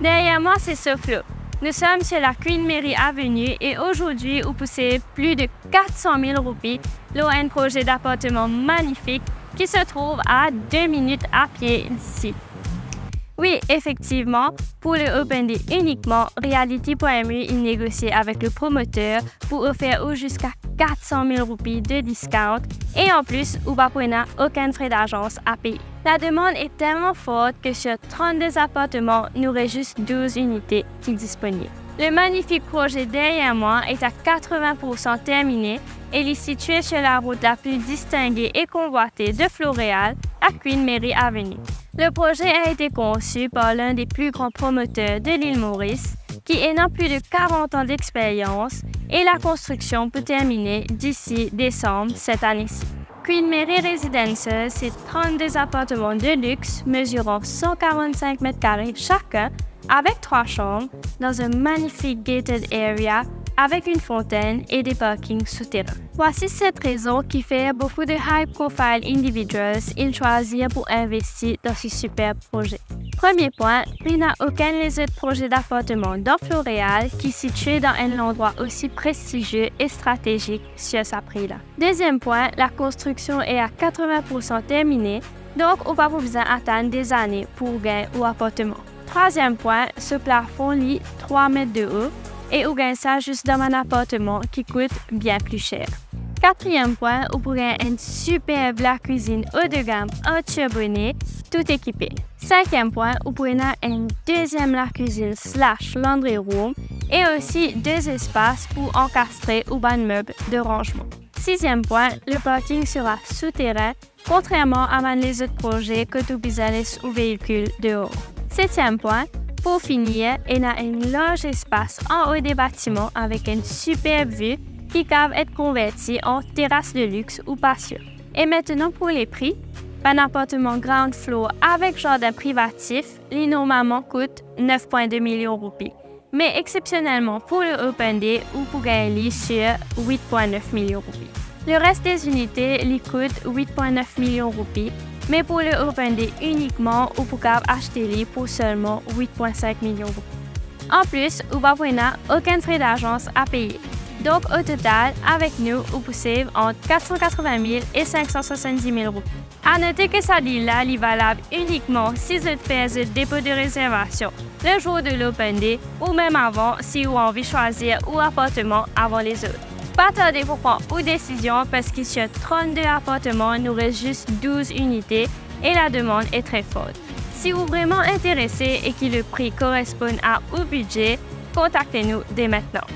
Derrière moi, c'est SoFlo. Nous sommes sur la Queen Mary Avenue et aujourd'hui, vous poussez plus de 400 000 roupies, louer un projet d'appartement magnifique qui se trouve à 2 minutes à pied d'ici. Oui, effectivement, pour le Open Day uniquement, Reality.mu il négocie avec le promoteur pour offrir jusqu'à 400 000 roupies de discount et en plus, vous n'avez aucun frais d'agence à payer. La demande est tellement forte que sur 32 appartements, nous aurons juste 12 unités qui sont disponibles. Le magnifique projet derrière moi est à 80% terminé et il est situé sur la route la plus distinguée et convoitée de Floréal, à Queen Mary Avenue. Le projet a été conçu par l'un des plus grands promoteurs de l'île Maurice, qui a plus de 40 ans d'expérience et la construction peut terminer d'ici décembre cette année-ci. Queen Mary Residences, c'est 32 appartements de luxe mesurant 145 mètres carrés chacun avec 3 chambres dans un magnifique gated area avec une fontaine et des parkings souterrains. Voici cette raison qui fait beaucoup de high-profile individuals choisir pour investir dans ce superbe projet. Premier point, il n'y a aucun des autres projets d'appartements dans Floréal qui est situé dans un endroit aussi prestigieux et stratégique sur sa prix-là. Deuxième point, la construction est à 80% terminée, donc on va pas besoin d'attendre des années pour gagner un appartement. Troisième point, ce plafond lit 3 mètres de haut et vous gagnez ça juste dans un appartement qui coûte bien plus cher. Quatrième point, vous pourrez une superbe la cuisine haut de gamme en turbonné, tout équipé. Cinquième point, vous pourrez une deuxième la cuisine / laundry room et aussi 2 espaces pour encastrer ou ban meubles de rangement. Sixième point, le parking sera souterrain, contrairement à les autres projets que tout business ou véhicules dehors. Septième point, pour finir, il y a un large espace en haut des bâtiments avec une superbe vue qui peut être convertie en terrasse de luxe ou patio. Et maintenant pour les prix, un appartement ground floor avec jardin privatif, il normalement coûte 9,2 millions de roupies. Mais exceptionnellement pour le Open Day, vous pouvez gagner sur 8,9 millions de roupies. Le reste des unités lui coûte 8,9 millions de roupies. Mais pour le Open Day uniquement, vous pouvez acheter pour seulement 8,5 millions de roupies. En plus, vous n'avez aucun frais d'agence à payer. Donc, au total, avec nous, vous pouvez entre 480 000 et 570 000 roupies. À noter que ça dit-là est valable uniquement si vous faites un dépôt de réservation le jour de l'Open Day ou même avant si vous avez envie de choisir un appartement avant les autres. Pas tarder pour prendre une décision parce que sur 32 appartements, il nous reste juste 12 unités et la demande est très forte. Si vous êtes vraiment intéressé et que le prix correspond à votre budget, contactez-nous dès maintenant.